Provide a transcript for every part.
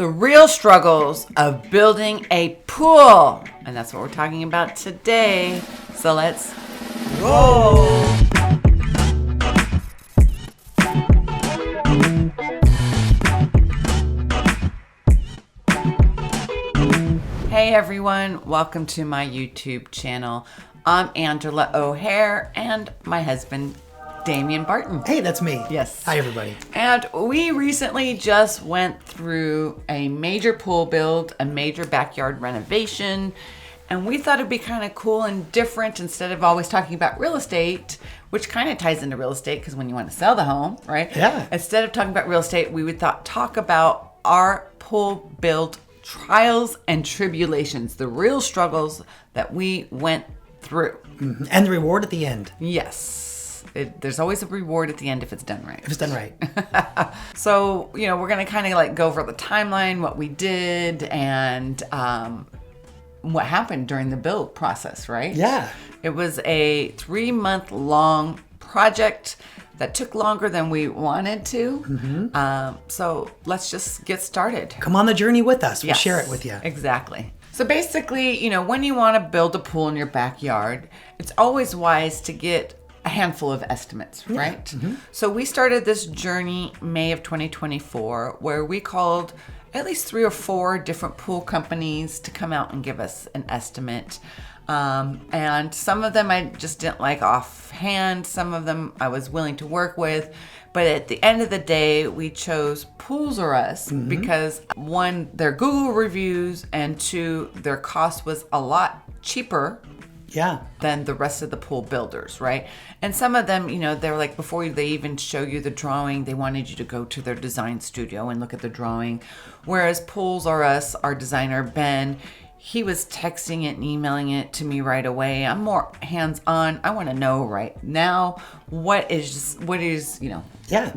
The real struggles of building a pool. And that's what we're talking about today. So let's roll. Hey everyone, welcome to my YouTube channel. I'm Angela O'Hare and my husband, Damian Barton. Hey, that's me. Yes. Hi, everybody. And we recently just went through a major pool build, a major backyard renovation, and we thought it'd be kind of cool and different instead of always talking about real estate, which kind of ties into real estate because when you want to sell the home, right? Yeah. Instead of talking about real estate, we would talk about our pool build trials and tribulations, the real struggles that we went through. Mm-hmm. And the reward at the end. Yes. There's always a reward at the end if it's done right. If it's done right. So, we're going to kind of like go over the timeline, what we did, and what happened during the build process, right? Yeah. It was a 3-month-long project that took longer than we wanted to. Mm-hmm. So let's just get started. Come on the journey with us. We'll Yes, share it with you. Exactly. So basically, when you want to build a pool in your backyard, it's always wise to get a handful of estimates, right? Mm-hmm. So we started this journey May of 2024 where we called at least 3 or 4 different pool companies to come out and give us an estimate. And some of them I just didn't like offhand. Some of them I was willing to work with. But at the end of the day, we chose Pools R Us because 1, their Google reviews, and 2, their cost was a lot cheaper than the rest of the pool builders, right? And some of them, they're like, before they even show you the drawing, they wanted you to go to their design studio and look at the drawing. Whereas Pools R Us, our designer, Ben, he was texting it and emailing it to me right away. I'm more hands-on. I want to know right now what is the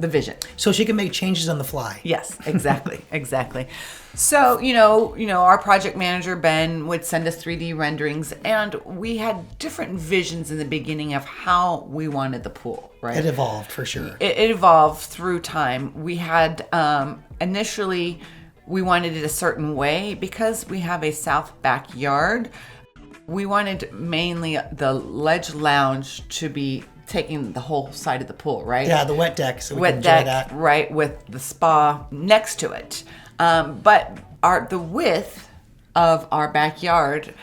vision. So she can make changes on the fly. Yes, exactly. Exactly. So, our project manager, Ben, would send us 3D renderings, and we had different visions in the beginning of how we wanted the pool, right? It evolved for sure. It evolved through time. We had, initially, we wanted it a certain way because we have a south backyard. We wanted mainly the ledge lounge to be taking the whole side of the pool, right? Yeah, the wet deck, so we wet can enjoy deck, that. Right, with the spa next to it. But the width of our backyard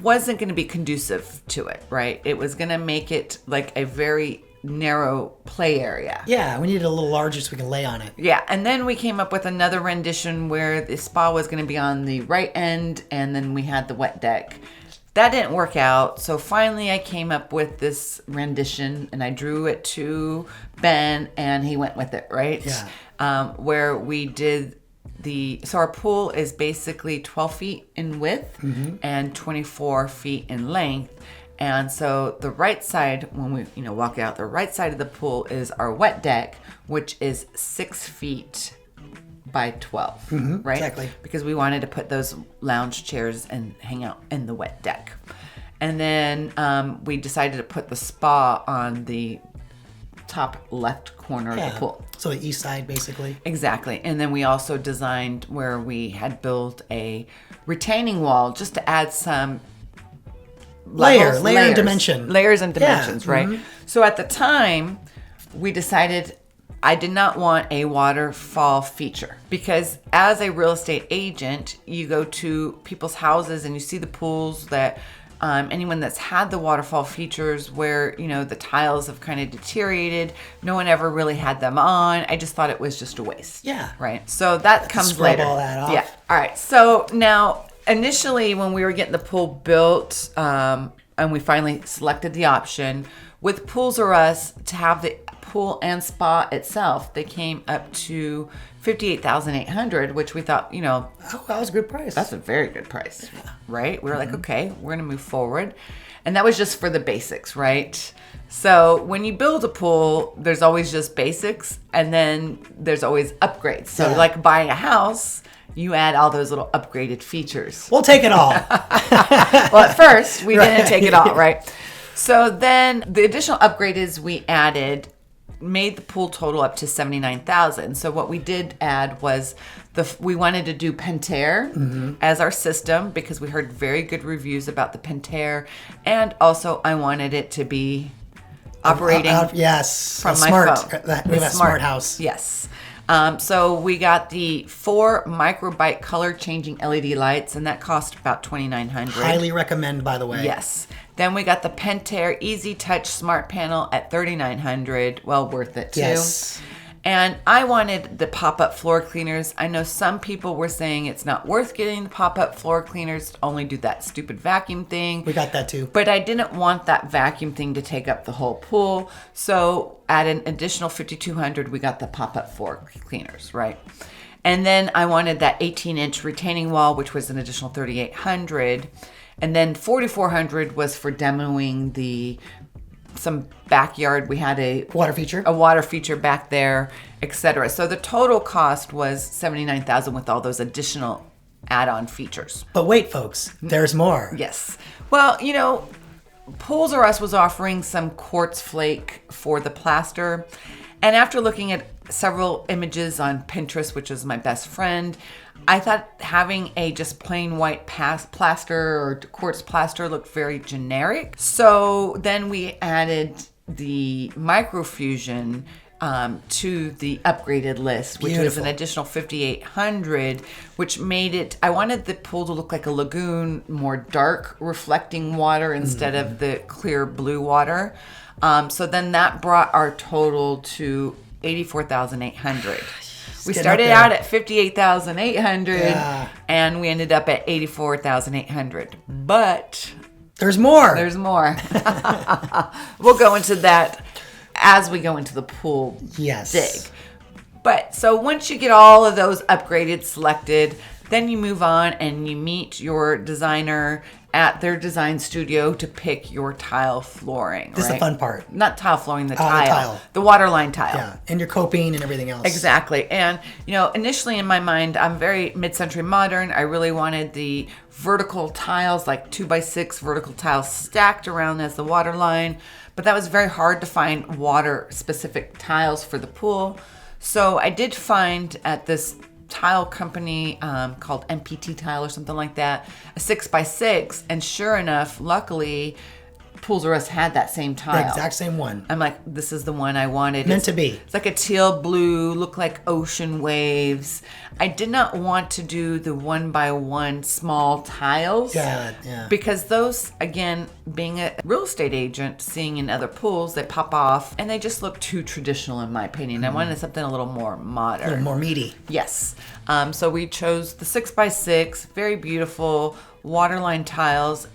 wasn't going to be conducive to it, right? It was going to make it like a very narrow play area. Yeah, we needed a little larger so we can lay on it. Yeah, and then we came up with another rendition where the spa was going to be on the right end, and then we had the wet deck. That didn't work out, so finally I came up with this rendition, and I drew it to Ben, and he went with it, right? Yeah. Where we did so our pool is basically 12 feet in width and 24 feet in length. And so the right side, when we walk out, the right side of the pool is our wet deck, which is 6 feet by 12, right? Exactly. Because we wanted to put those lounge chairs and hang out in the wet deck. And then we decided to put the spa on the top left corner of the pool. So the east side, basically. Exactly. And then we also designed where we had built a retaining wall just to add some Layer and dimension. Layers and dimensions, Yeah. right? Mm-hmm. So at the time, we decided I did not want a waterfall feature because as a real estate agent, you go to people's houses and you see the pools that anyone that's had the waterfall features where, the tiles have kind of deteriorated. No one ever really had them on. I just thought it was just a waste. Yeah. Right. So that comes scrub later. all that off. Yeah. All right. So now, initially, when we were getting the pool built, and we finally selected the option with Pools R Us to have the pool and spa itself, they came up to $58,800, which we thought, Oh, that was a good price. that's a very good price, right? We were like, okay, we're gonna move forward, and that was just for the basics, right? So when you build a pool, there's always just basics, and then there's always upgrades. So like buying a house, you add all those little upgraded features. We'll take it all. Well, at first, we didn't take it all, right? So then the additional upgrades we added made the pool total up to $79,000. So what we did add was We wanted to do Pentair as our system because we heard very good reviews about the Pentair, and also I wanted it to be operating yes, from my phone. We have a smart house. Yes. So we got the 4 microbyte color changing LED lights, and that cost about $2,900. Highly recommend, by the way. Yes. Then we got the Pentair Easy Touch Smart Panel at $3,900. Well worth it too. Yes. And I wanted the pop-up floor cleaners. I know some people were saying it's not worth getting the pop-up floor cleaners to only do that stupid vacuum thing. We got that too. But I didn't want that vacuum thing to take up the whole pool. So at an additional $5,200, we got the pop-up floor cleaners, right? And then I wanted that 18-inch retaining wall, which was an additional $3,800. And then $4,400 was for demoing some backyard. We had a water feature back there, etc. So the total cost was $79,000 with all those additional add-on features. But wait, folks, there's more. Yes. Well, Pools R Us was offering some quartz flake for the plaster, and after looking at several images on Pinterest, which is my best friend, I thought having a just plain white plaster or quartz plaster looked very generic. So then we added the microfusion to the upgraded list, which was an additional $5,800, which made it, I wanted the pool to look like a lagoon, more dark reflecting water instead of the clear blue water. So then that brought our total to $84,800. We started out at $58,800 and we ended up at $84,800. But there's more. We'll go into that as we go into the pool dig. But so once you get all of those upgraded, selected, then you move on and you meet your designer at their design studio to pick your tile flooring. This is the fun part. Not tile flooring, the tile. The waterline tile. Yeah, and your coping and everything else. Exactly. And, initially in my mind, I'm very mid-century modern. I really wanted the vertical tiles, like 2x6 vertical tiles stacked around as the waterline. But that was very hard to find water-specific tiles for the pool. So I did find at this tile company called MPT Tile or something like that, a 6x6, and sure enough, luckily, Pools R Us had that same tile. The exact same one. I'm like, this is the one I wanted. Meant to be. It's like a teal blue, look like ocean waves. I did not want to do the 1x1 small tiles. Yeah. Because those, again, being a real estate agent, seeing in other pools, they pop off and they just look too traditional in my opinion. I wanted something a little more modern. A little more meaty. Yes. So we chose the 6x6, very beautiful waterline tiles,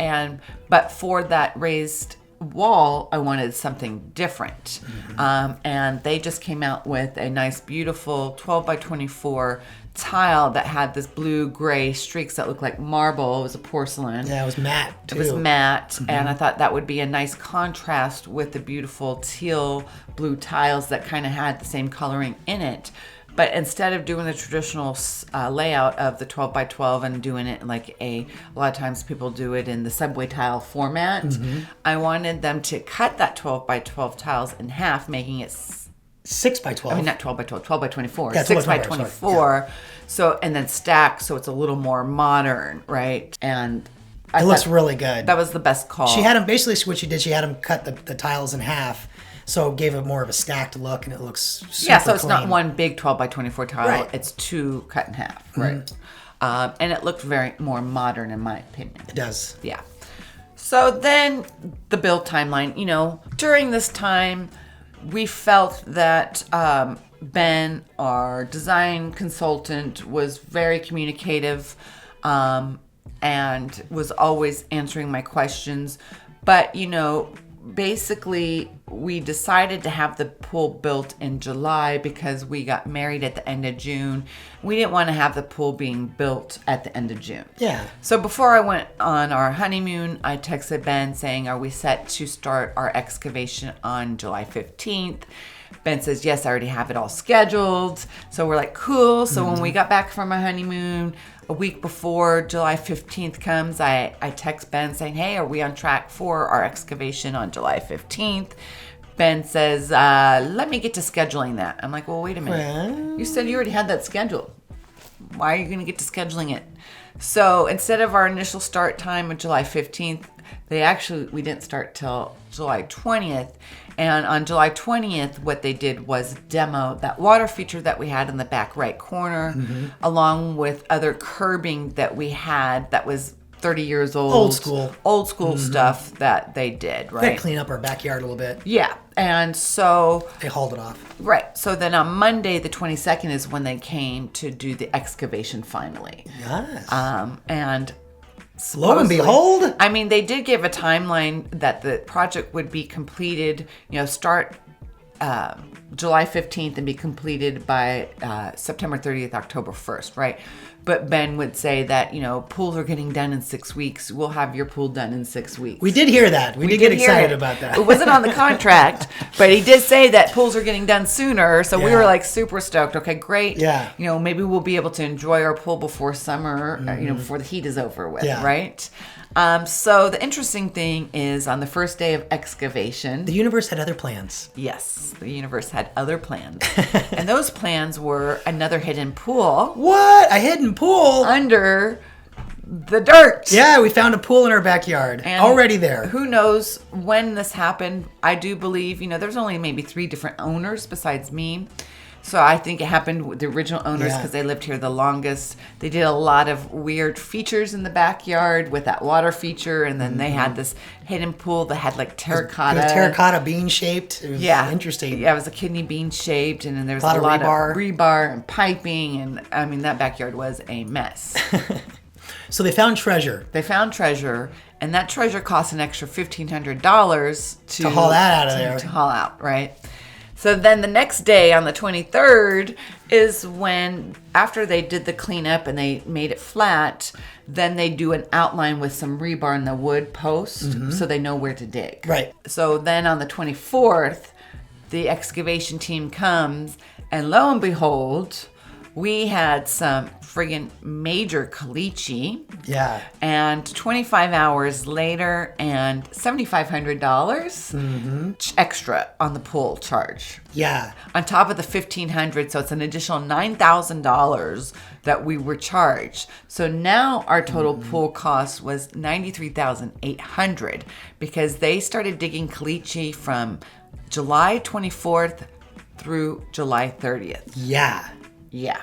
but for that raised wall, I wanted something different. And they just came out with a nice, beautiful 12x24 tile that had this blue-gray streaks that looked like marble. It was a porcelain. Yeah, it was matte, too. It was matte, and I thought that would be a nice contrast with the beautiful teal blue tiles that kind of had the same coloring in it. But instead of doing the traditional layout of the 12x12 and doing it like a lot of times people do it in the subway tile format, I wanted them to cut that 12x12 tiles in half, making it 6x12. I mean, not 12x12, 12x24. Yeah, 6x24. So, and then stack so it's a little more modern, right? And it looks really good. That was the best call. She had them, basically what she did, she had them cut the tiles in half. So it gave it more of a stacked look, and it looks super so it's clean. Not one big 12x24 tile. Right. It's two cut in half, right? And it looked very more modern in my opinion. It does. Yeah. So then the build timeline, during this time, we felt that Ben, our design consultant, was very communicative and was always answering my questions. But, basically, we decided to have the pool built in July because we got married at the end of June. We didn't want to have the pool being built at the end of June. Yeah. So before I went on our honeymoon, I texted Ben saying, are we set to start our excavation on July 15th? Ben says, yes, I already have it all scheduled. So we're like, cool. So when we got back from our honeymoon, a week before July 15th comes, I text Ben saying, hey, are we on track for our excavation on July 15th? Ben says, let me get to scheduling that. I'm like, well, wait a minute. You said you already had that scheduled. Why are you going to get to scheduling it? So instead of our initial start time of July 15th, we didn't start till July 20th. And on July 20th, what they did was demo that water feature that we had in the back right corner, along with other curbing that we had that was 30 years old. Old school stuff that they did, right? They clean up our backyard a little bit. Yeah. And so... They hauled it off. Right. So then on Monday, the 22nd, is when they came to do the excavation finally. Yes. And... Lo and behold. I mean, they did give a timeline that the project would be completed, start July 15th and be completed by September 30th, October 1st, right? But Ben would say that, pools are getting done in 6 weeks. We'll have your pool done in 6 weeks. We did hear that. We did get excited about that. It wasn't on the contract, but he did say that pools are getting done sooner. So we were like super stoked. Okay, great. Yeah. Maybe we'll be able to enjoy our pool before summer, before the heat is over with, right? So the interesting thing is on the first day of excavation... The universe had other plans. Yes, the universe had other plans. And those plans were another hidden pool. What? A hidden pool? Under the dirt. Yeah, we found a pool in our backyard. And already there. Who knows when this happened? I do believe, there's only maybe 3 different owners besides me. So I think it happened with the original owners because they lived here the longest. They did a lot of weird features in the backyard with that water feature. And then they had this hidden pool that had like terracotta. It was terracotta bean shaped. It was interesting. Yeah, it was a kidney bean shaped. And then there was a lot of rebar and piping. And I mean, that backyard was a mess. So they found treasure. And that treasure cost an extra $1,500 to haul that out of there. To haul out, right? So then the next day on the 23rd is when, after they did the cleanup and they made it flat, then they do an outline with some rebar in the wood post so they know where to dig. Right. So then on the 24th, the excavation team comes and lo and behold, we had some friggin' major caliche. Yeah. And 25 hours later and $7,500 extra on the pool charge. Yeah. On top of the $1,500, so it's an additional $9,000 that we were charged. So now our total pool cost was $93,800 because they started digging caliche from July 24th through July 30th. Yeah. Yeah.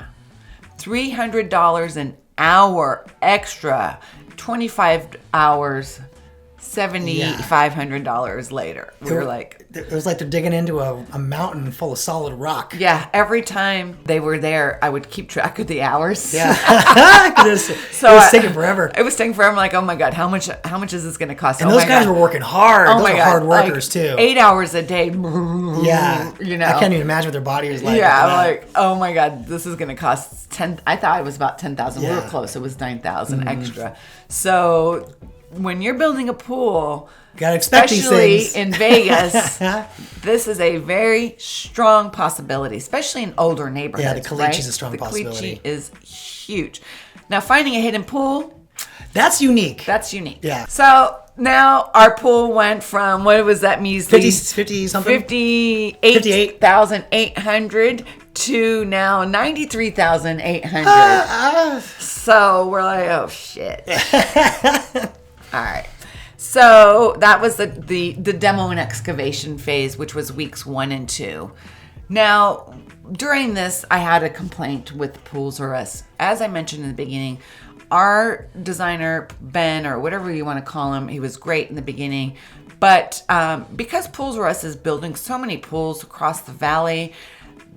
$300 an hour extra. 25 hours, $7,500 later. We were like... It was like they're digging into a mountain full of solid rock. Yeah. Every time they were there, I would keep track of the hours. Yeah. it was taking forever. It was taking forever. I'm like, oh my God, how much is this going to cost? And those guys were working hard. Those were hard workers too. 8 hours a day. Yeah. I can't even imagine what their body was like. Yeah. I'm like, oh my God, this is going to cost 10. I thought it was about 10,000. Yeah. We were close. It was 9,000 extra. So when you're building a pool, gotta expect these things. Especially in Vegas, this is a very strong possibility, especially in older neighborhoods. Yeah, the caliche is a strong possibility. The caliche is huge. Now, finding a hidden pool, that's unique. Yeah. So now our pool went from, what was that measly? 50 something? 58,800 to now 93,800. So we're like, oh shit. All right. So that was the demo and excavation phase, which was weeks 1 and 2. Now, during this, I had a complaint with Pools R Us. As I mentioned in the beginning, our designer, Ben, or whatever you want to call him, he was great in the beginning. But because Pools R Us is building so many pools across the valley,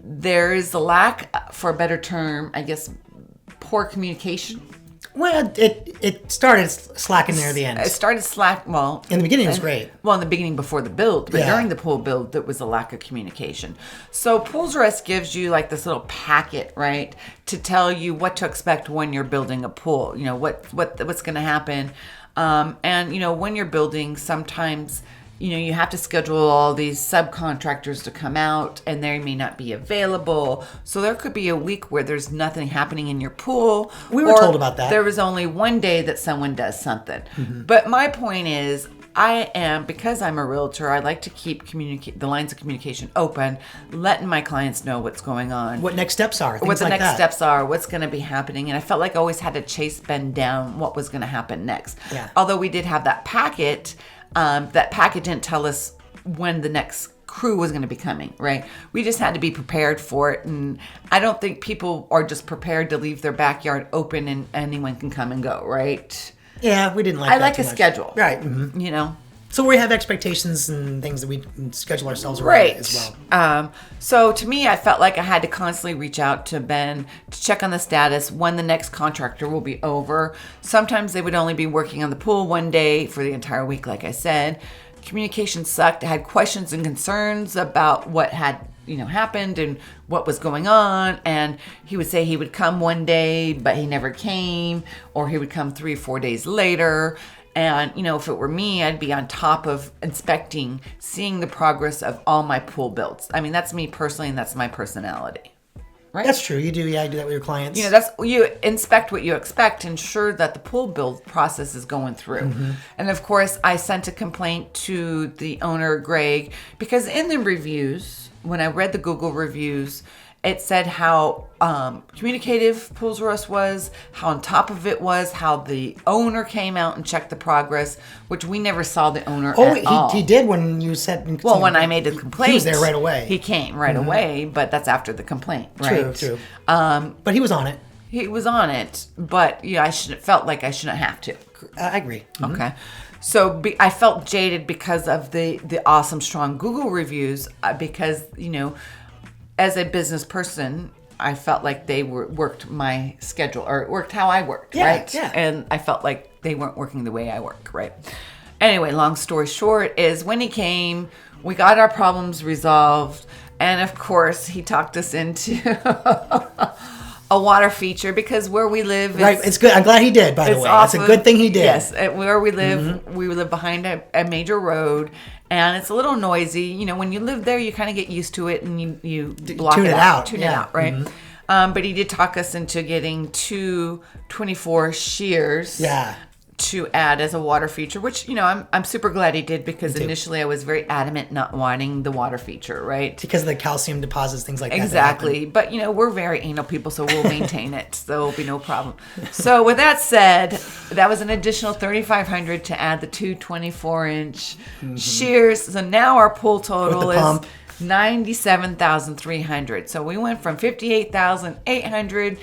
there is a lack, for a better term, I guess, poor communication. Well, it started slacking near the end. It started slack. Well, in the beginning, it was great. Well, in the beginning before the build, but during the pool build, there was a lack of communication. So Pools R Us gives you like this little packet, right, to tell you what to expect when you're building a pool. You know what's going to happen, and when you're building, sometimes you have to schedule all these subcontractors to come out and they may not be available. So there could be a week where there's nothing happening in your pool. We were told about that. There was only one day that someone does something. Mm-hmm. But my point is, because I'm a realtor, I like to keep the lines of communication open, letting my clients know what's going on. What next steps are. What the next steps are, what's going to be happening. And I felt like I always had to chase Ben down what was going to happen next. Yeah. Although we did have that packet didn't tell us when the next crew was going to be coming, right? We just had to be prepared for it. And I don't think people are just prepared to leave their backyard open and anyone can come and go, right? Yeah, we didn't like I that like too a much. schedule. Right. Mm-hmm. You know? So we have expectations and things that we schedule ourselves around as well. So to me, I felt like I had to constantly reach out to Ben to check on the status when the next contractor will be over. Sometimes they would only be working on the pool one day for the entire week, like I said. Communication sucked. I had questions and concerns about what had happened and what was going on. And he would say he would come one day, but he never came, or he would come 3 or 4 days later. And, if it were me, I'd be on top of inspecting, seeing the progress of all my pool builds. I mean, that's me personally, and that's my personality. Right? That's true. You do. Yeah, I do that with your clients. You inspect what you expect, ensure that the pool build process is going through. Mm-hmm. And of course, I sent a complaint to the owner, Greg, because in the reviews, when I read the Google reviews, it said how communicative Pools R Us was, how on top of it was, how the owner came out and checked the progress, which we never saw the owner at all. He did when you said... Well, when I made the complaint... He was there right away. He came right away, but that's after the complaint, right? True. But he was on it. He was on it, but I felt like I shouldn't have to. I agree. Mm-hmm. Okay. So I felt jaded because of the awesome, strong Google reviews, because, as a business person, I felt like they worked my schedule, or worked how I worked, right? Yeah. And I felt like they weren't working the way I work, right? Anyway, long story short is when he came, we got our problems resolved. And of course, he talked us into a water feature because where we live is... Right, it's good. I'm glad he did, by the way. It's a good thing he did. Yes, where we live, we live behind a major road. And it's a little noisy. When you live there, you kind of get used to it and you block tune it out. Tune it out, right? Mm-hmm. But he did talk us into getting 2 24 shears to add as a water feature, which, I'm super glad he did, because initially I was very adamant not wanting the water feature, right? Because of the calcium deposits, things like that. Exactly. But, we're very anal people, so we'll maintain it. So it'll be no problem. So with that said, that was an additional $3,500 to add the 2 24-inch shears. So now our pool total is pump. $97,300. So we went from $58,800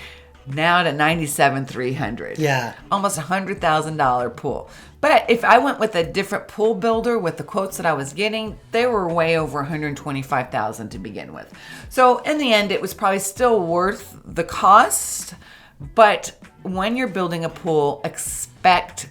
now to $97,300. Yeah. Almost $100,000 pool. But if I went with a different pool builder with the quotes that I was getting, they were way over $125,000 to begin with. So in the end, it was probably still worth the cost. But when you're building a pool, expect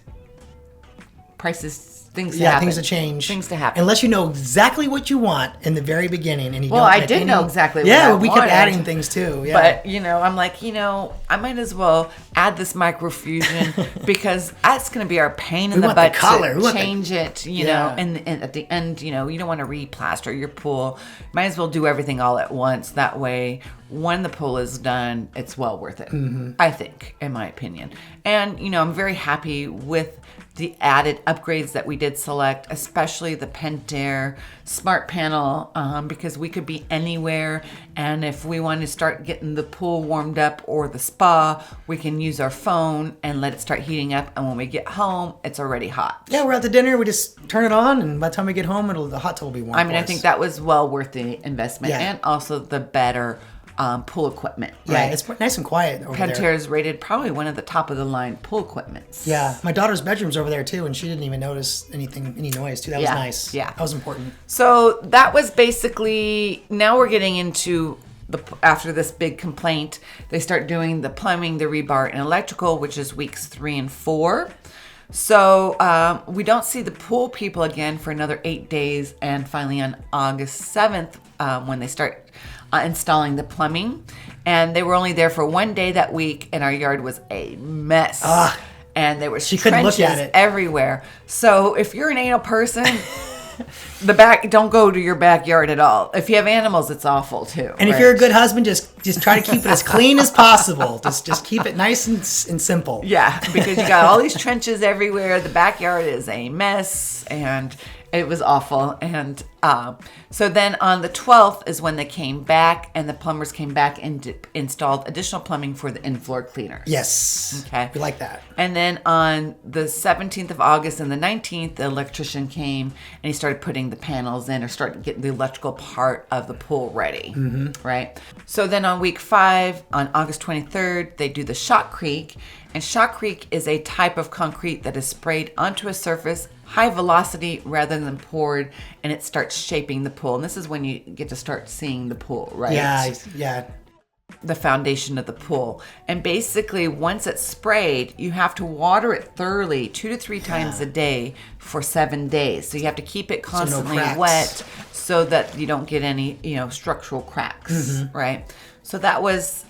things to happen. Things to change. Things to happen. Unless you know exactly what you want in the very beginning. And I did know exactly what I wanted. We kept adding things too. Yeah. But, I'm like, I might as well add this microfusion because that's going to be our pain in the butt to change it, and at the end, you don't want to re-plaster your pool. Might as well do everything all at once. That way, when the pool is done, it's well worth it, I think, in my opinion. And, I'm very happy with the added upgrades that we did select, especially the Pentair Smart Panel, because we could be anywhere. And if we want to start getting the pool warmed up or the spa, we can use our phone and let it start heating up. And when we get home, it's already hot. Yeah, we're at the dinner. We just turn it on. And by the time we get home, the hot tub will be warm. I think that was well worth the investment, and also the better pool equipment. Right? Yeah, it's nice and quiet over there. Pentair is rated probably one of the top of the line pool equipments. Yeah, my daughter's bedroom's over there too, and she didn't even notice any noise too. That was nice. Yeah, that was important. So that was basically. Now we're getting into after this big complaint, they start doing the plumbing, the rebar, and electrical, which is weeks 3 and 4. So we don't see the pool people again for another 8 days, and finally on August 7th, when they start installing the plumbing. And they were only there for 1 day that week, and our yard was a mess. And there were trenches everywhere. So if you're an anal person, Don't go to your backyard at all. If you have animals, it's awful too. And if you're a good husband, just try to keep it as clean as possible. Just keep it nice and simple. Yeah, because you got all these trenches everywhere. The backyard is a mess, and it was awful. And so then on the 12th is when they came back, and the plumbers came back and installed additional plumbing for the in-floor cleaners. Yes. Okay. We like that. And then on the 17th of August and the 19th, the electrician came and he started putting the panels in or started getting the electrical part of the pool ready. Right? So then on week 5, on August 23rd, they do the shotcrete. And shotcrete is a type of concrete that is sprayed onto a surface high velocity rather than poured, and it starts shaping the pool. And this is when you get to start seeing the pool, right? Yeah. The foundation of the pool. And basically, once it's sprayed, you have to water it thoroughly 2 to 3 times a day for 7 days. So you have to keep it constantly wet so that you don't get any, structural cracks, right? So that was...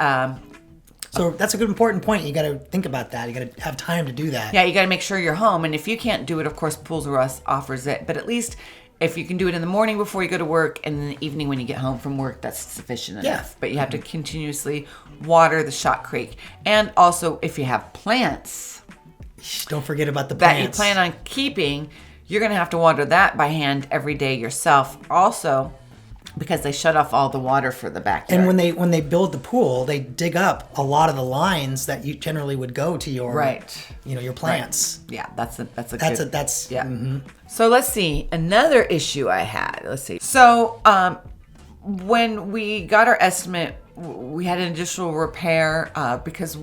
So that's a good important point. You got to think about that. You got to have time to do that. Yeah, you got to make sure you're home. And if you can't do it, of course, Pools R Us offers it. But at least if you can do it in the morning before you go to work and in the evening when you get home from work, that's sufficient enough. But you have to continuously water the shotcrete. And also, if you have plants... Don't forget about the plants. That you plan on keeping, you're going to have to water that by hand every day yourself. Also... because they shut off all the water for the backyard. And when they build the pool, they dig up a lot of the lines that you generally would go to your your plants. Right. Yeah, that's yeah. So let's see. Another issue I had. Let's see. So when we got our estimate, we had an additional repair because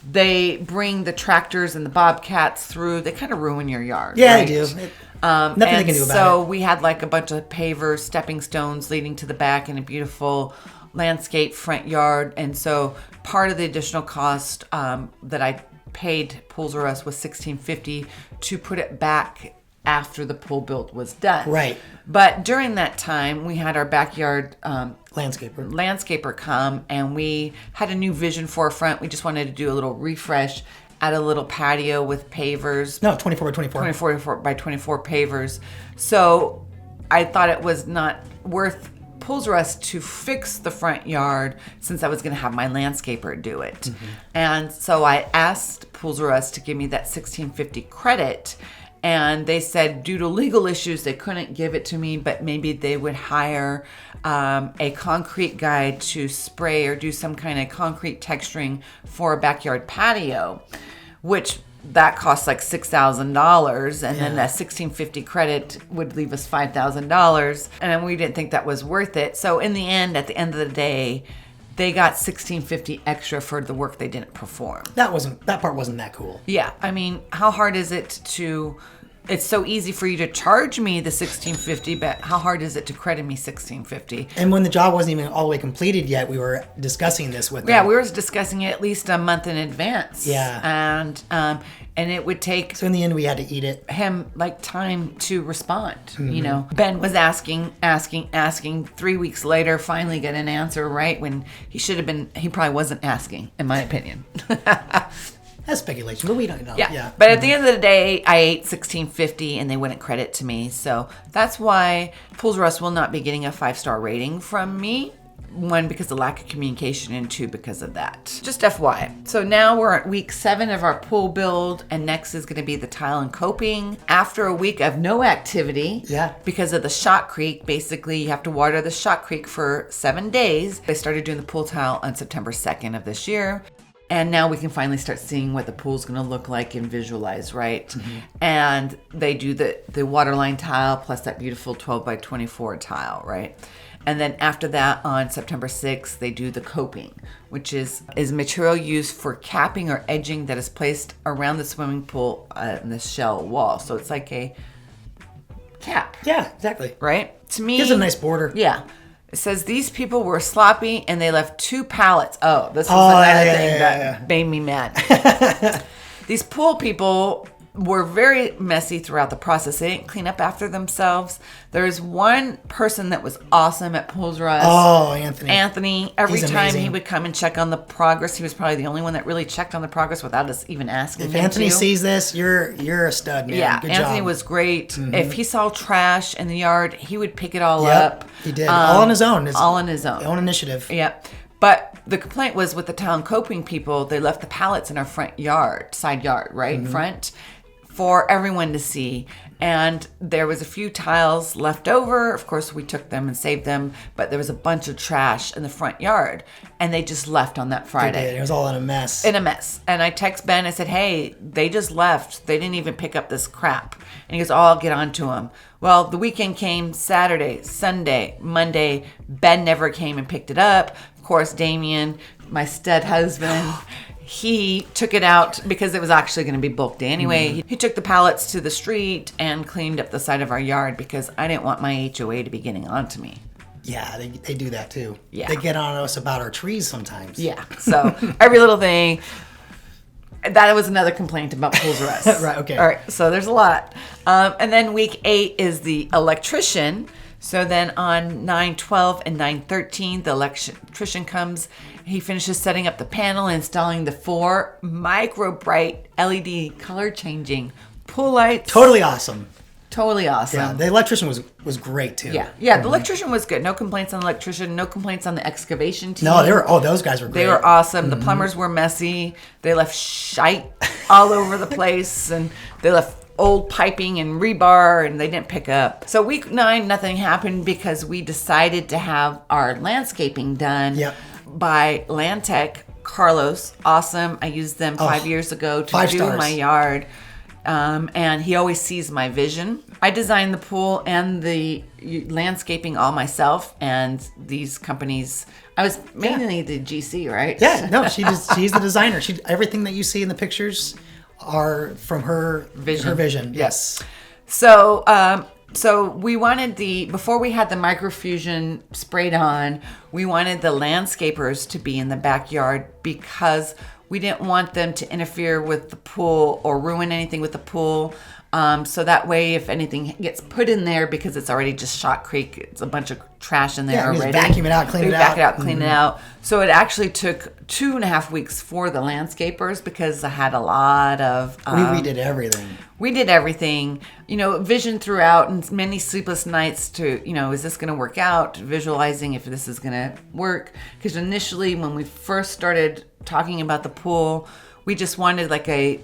they bring the tractors and the bobcats through. They kind of ruin your yard. Yeah, right? they do. Nothing they can do about it. So we had like a bunch of pavers, stepping stones leading to the back and a beautiful landscape front yard. And so part of the additional cost that I paid Pools R Us was $1,650 to put it back after the pool build was done. Right. But during that time, we had our backyard landscaper come, and we had a new vision for our front. We just wanted to do a little refresh. Add a little patio with pavers. No, 24 by 24. 24 by 24 pavers. So I thought it was not worth Pools R Us to fix the front yard since I was going to have my landscaper do it. And so I asked Pools R Us to give me that $1,650 credit. And they said due to legal issues, they couldn't give it to me, but maybe they would hire a concrete guy to spray or do some kind of concrete texturing for a backyard patio, which that costs like $6,000. And then that $1,650 credit would leave us $5,000. And we didn't think that was worth it. So in the end, at the end of the day, they got $1,650 extra for the work they didn't perform. That part wasn't that cool. Yeah, I mean, how hard is it to? It's so easy for you to charge me the $1,650, but how hard is it to credit me $1,650? And when the job wasn't even all the way completed yet, we were discussing this with them. Yeah, we were discussing it at least a month in advance. Yeah, and it would take. So in the end, we had to eat it. Him like time to respond. You know, Ben was asking. 3 weeks later, finally get an answer right when he should have been. He probably wasn't asking, in my opinion. That's speculation, but we don't know. Yeah. But at the end of the day, I ate $1,650 and they wouldn't credit to me. So that's why Pools R Us will not be getting a 5-star rating from me. 1, because of lack of communication, and 2, because of that. Just FYI. So now we're at week 7 of our pool build, and next is going to be the tile and coping. After a week of no activity, because of the shotcrete, basically you have to water the shotcrete for 7 days. They started doing the pool tile on September 2nd of this year. And now we can finally start seeing what the pool's going to look like and visualize, right? And they do the waterline tile plus that beautiful 12 by 24 tile, right? And then after that, on September 6th, they do the coping, which is material used for capping or edging that is placed around the swimming pool in the shell wall. So it's like a cap. Yeah, exactly. Right? To me, gives a nice border. Yeah. It says these people were sloppy and they left 2 pallets. Oh, this was another thing that made me mad. These pool people were very messy throughout the process. They didn't clean up after themselves. There's one person that was awesome at Pools R Us. Oh, Anthony. Anthony, every He's time amazing. he would come and check on the progress, he was probably the only one that really checked on the progress without us even asking If him Anthony to. sees this, you're a stud, man. Yeah, Good Anthony job. was great. If he saw trash in the yard, he would pick it all Yep, up. he did. All on his own. All on his own. Own initiative. Yep. But the complaint was with the town coping people, they left the pallets in our front yard, side yard, right? Mm-hmm. Front, for everyone to see. And there was a few tiles left over. Of course, we took them and saved them, but there was a bunch of trash in the front yard, and they just left on that They Friday. did. It was all in a mess. In a mess. And I text Ben, I said, hey, they just left. They didn't even pick up this crap. And he goes, oh, I'll get on to them. Well, the weekend came Saturday, Sunday, Monday. Ben never came and picked it up. Of course, Damien, my stud husband, he took it out because it was actually going to be bulk day anyway. Mm-hmm. He took the pallets to the street and cleaned up the side of our yard because I didn't want my HOA to be getting onto me. Yeah, they do that too. Yeah. They get on us about our trees sometimes. Yeah. So every little thing. That was another complaint about Pools R Us. Right, okay. All right, so there's a lot. And then week 8 is the electrician. So then on 9/12 and 9/13, the electrician comes. He finishes setting up the panel, installing the 4 micro bright LED color changing pool lights. Totally awesome. Totally awesome. Yeah, the electrician was great too. Yeah, the electrician was good. No complaints on the electrician. No complaints on the excavation team. No, those guys were great. They were awesome. The plumbers were messy. They left shite all over the place, and they left old piping and rebar, and they didn't pick up. So week 9, nothing happened because we decided to have our landscaping done Yep. by Landtech. Carlos, awesome. I used them 5 years ago to 5 do stars. my yard. And he always sees my vision. I designed the pool and the landscaping all myself, and these companies. I was mainly the GC, right? Yeah, no, she's the designer. Everything that you see in the pictures are from her Vision. Her vision. Yes. So we wanted before we had the microfusion sprayed on, we wanted the landscapers to be in the backyard because we didn't want them to interfere with the pool or ruin anything with the pool. So that way, if anything gets put in there, because it's already just Shot Creek, it's a bunch of trash in there Yeah, you already. just vacuum it out, clean it Back out. it out, clean it out. So it actually took 2.5 weeks for the landscapers because I had a lot of. We redid everything. We did everything, vision throughout, and many sleepless nights to, is this going to work out? Visualizing if this is going to work. Because initially, when we first started talking about the pool, we just wanted like a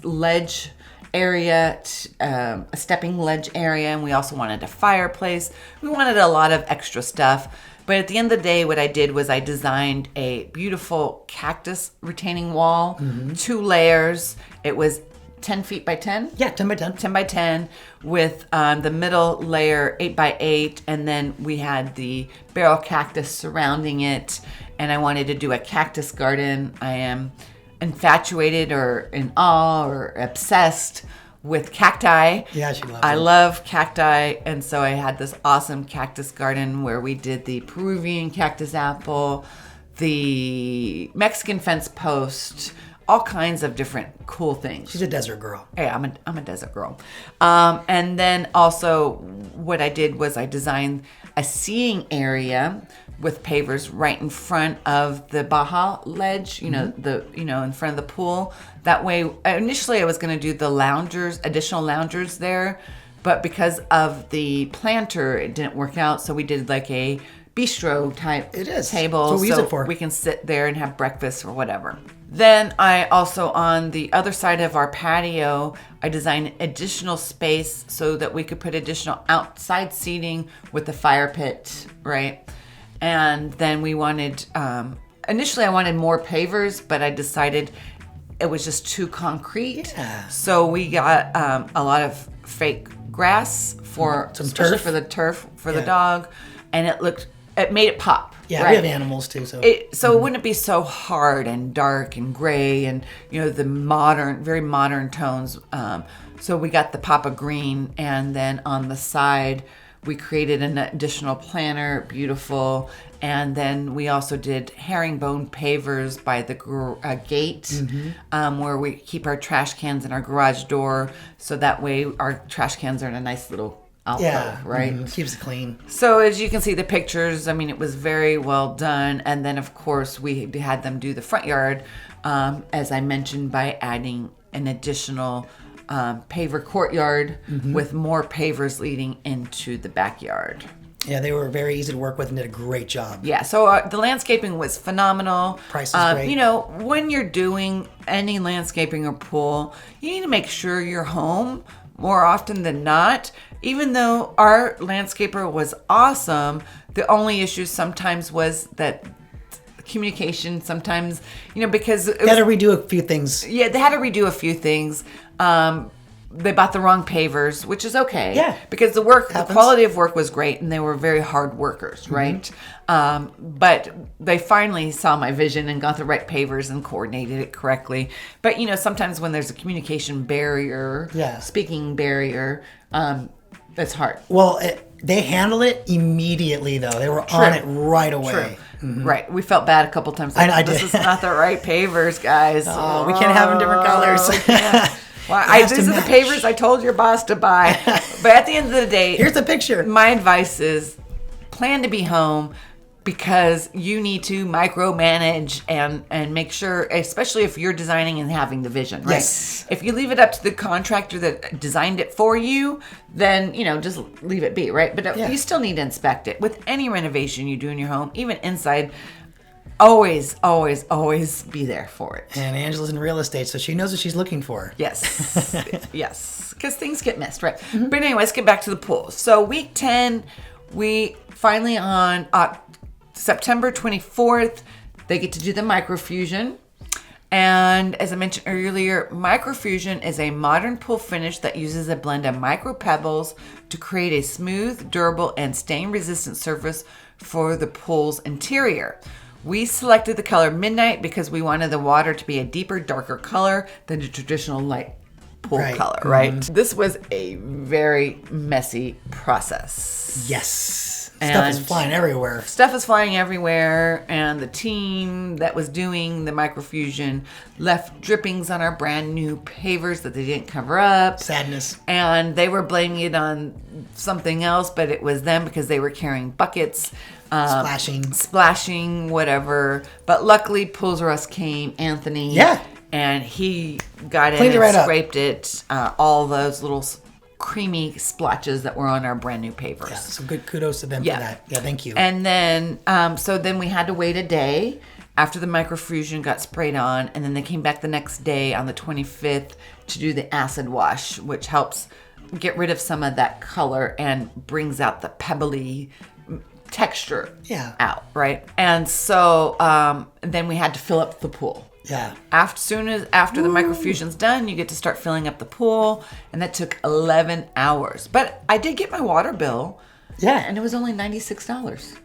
ledge area, a stepping ledge area, and we also wanted a fireplace. We wanted a lot of extra stuff. But at the end of the day, what I did was I designed a beautiful cactus retaining wall, 2 layers. It was 10 feet by 10? Yeah, 10 by 10. 10 by 10 with the middle layer 8 by 8, and then we had the barrel cactus surrounding it, and I wanted to do a cactus garden. I am infatuated or in awe or obsessed with cacti. Yeah, she loves I it. love cacti, and so I had this awesome cactus garden where we did the Peruvian cactus apple, the Mexican fence post, all kinds of different cool things. She's a desert girl. Yeah, I'm a desert girl. And then also what I did was I designed a seating area with pavers right in front of the Baja ledge, in front of the pool. That way, initially I was going to do the additional loungers there, but because of the planter, it didn't work out. So we did like a bistro type It is. table. That's what we use it for. We can sit there and have breakfast or whatever. Then I also, on the other side of our patio, I designed additional space so that we could put additional outside seating with the fire pit, right? And then we wanted, initially I wanted more pavers, but I decided it was just too concrete. Yeah. So we got a lot of fake grass especially turf. for the turf for the Yeah. dog, and it made it pop. Yeah, right? we have animals too, so. It wouldn't be so hard and dark and gray and the very modern tones. So we got the pop of green, and then on the side We created an additional planter, beautiful. And then we also did herringbone pavers by the gate, where we keep our trash cans in our garage door. So that way our trash cans are in a nice little alcove, right? Keeps it clean. So as you can see the pictures, I mean, it was very well done. And then, of course, we had them do the front yard, as I mentioned, by adding an additional paver courtyard with more pavers leading into the backyard. Yeah, they were very easy to work with and did a great job. Yeah, so the landscaping was phenomenal. Price is great. You know, when you're doing any landscaping or pool, you need to make sure you're home more often than not. Even though our landscaper was awesome, the only issue sometimes was that communication sometimes, you know, because They had to redo a few things. Yeah, they had to redo a few things. They bought the wrong pavers, which is okay. Yeah. Because the quality of work was great, and they were very hard workers, right? But they finally saw my vision and got the right pavers and coordinated it correctly. But, you know, sometimes when there's a communication barrier, speaking barrier, it's hard. Well, they handled it immediately, though. They were on it right away. Right. We felt bad a couple times. I did. This is not the right pavers, guys. Oh, we can't have them different colors. Well, these are the pavers I told your boss to buy. But at the end of the day, here's the picture. My advice is plan to be home, because you need to micromanage and make sure, especially if you're designing and having the vision, right? Yes. If you leave it up to the contractor that designed it for you, then, you know, just leave it be, right? But you still need to inspect it. With any renovation you do in your home, even inside, always, always, always be there for it. And Angela's in real estate, so she knows what she's looking for. Yes. Yes. Because things get missed, right? But anyway, let's get back to the pool. So week 10, we finally on September 24th, they get to do the microfusion. And as I mentioned earlier, microfusion is a modern pool finish that uses a blend of micro pebbles to create a smooth, durable, and stain-resistant surface for the pool's interior. We selected the color Midnight because we wanted the water to be a deeper, darker color than the traditional light pool color, right? This was a very messy process. Yes. Stuff is flying everywhere. Stuff is flying everywhere, and the team that was doing the microfusion left drippings on our brand new pavers that they didn't cover up. Sadness. And they were blaming it on something else, but it was them because they were carrying buckets. Splashing, whatever. But luckily, Pools R Us came, Anthony. Yeah. And he got in Cleaned it and right scraped it. All those little creamy splotches that were on our brand new pavers. Yeah, so good kudos to them for that. Yeah, thank you. And then, so then we had to wait a day after the microfusion got sprayed on, and then they came back the next day on the 25th to do the acid wash, which helps get rid of some of that color and brings out the pebbly texture out, right? And so then we had to fill up the pool. Yeah. After the microfusion's done, you get to start filling up the pool, and that took 11 hours. But I did get my water bill. Yeah. And it was only $96.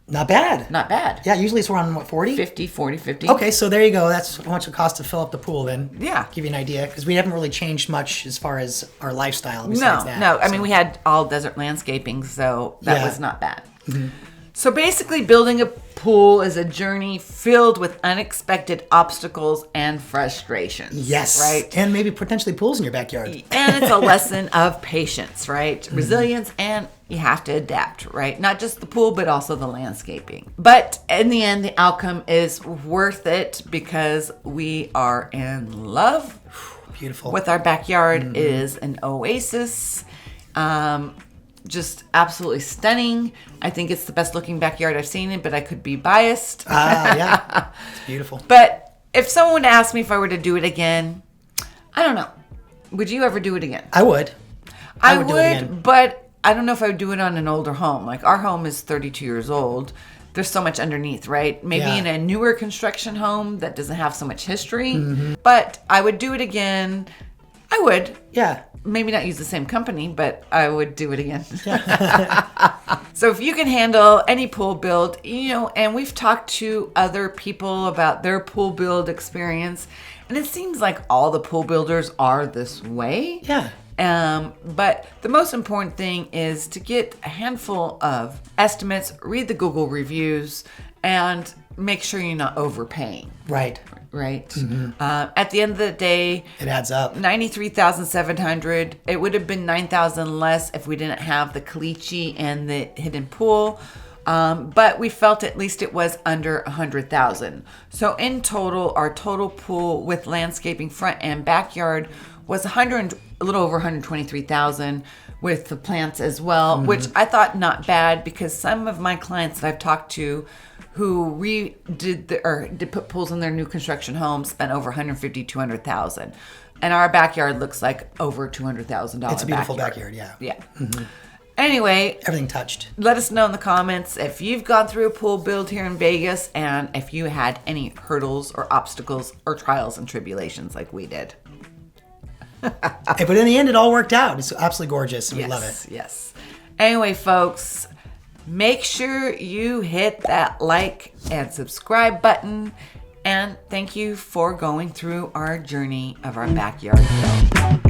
Not bad. Not bad. Yeah, usually it's around, what, 40? 50. Okay, so there you go. That's how much it costs to fill up the pool then. Yeah. Give you an idea, because we haven't really changed much as far as our lifestyle besides that. No. I mean, we had all desert landscaping, so that was not bad. So basically, building a pool is a journey filled with unexpected obstacles and frustrations. Yes. Right? And maybe potentially pools in your backyard. And it's a lesson of patience, right? Resilience, and you have to adapt, right? Not just the pool, but also the landscaping. But in the end, the outcome is worth it because we are in love. Beautiful. With our backyard. It is an oasis. Just absolutely stunning. I think it's the best looking backyard I've seen it, but I could be biased. Yeah. It's beautiful. But if someone asked me if I were to do it again, I don't know. Would you ever do it again? I would. I would do it again. But I don't know if I would do it on an older home. Like our home is 32 years old. There's so much underneath, right? Maybe in a newer construction home that doesn't have so much history. But I would do it again. I would. Yeah. Maybe not use the same company, but I would do it again. So if you can handle any pool build, you know, and we've talked to other people about their pool build experience, and it seems like all the pool builders are this way. Yeah. But the most important thing is to get a handful of estimates, read the Google reviews, and make sure you're not overpaying. Right. At the end of the day, it adds up. $93,700. It would have been $9,000 less if we didn't have the caliche and the hidden pool. But we felt at least it was under $100,000. So in total, our total pool with landscaping front and backyard was a little over $123,000 with the plants as well, which I thought not bad, because some of my clients that I've talked to who did put pools in their new construction homes spent over $150,000, $200,000. And our backyard looks like over $200,000. It's a beautiful backyard, yeah. Yeah. Anyway, everything touched. Let us know in the comments if you've gone through a pool build here in Vegas and if you had any hurdles or obstacles or trials and tribulations like we did. Hey, but in the end, it all worked out. It's absolutely gorgeous, and we love it. Yes. Anyway, folks, make sure you hit that like and subscribe button. And thank you for going through our journey of our backyard build.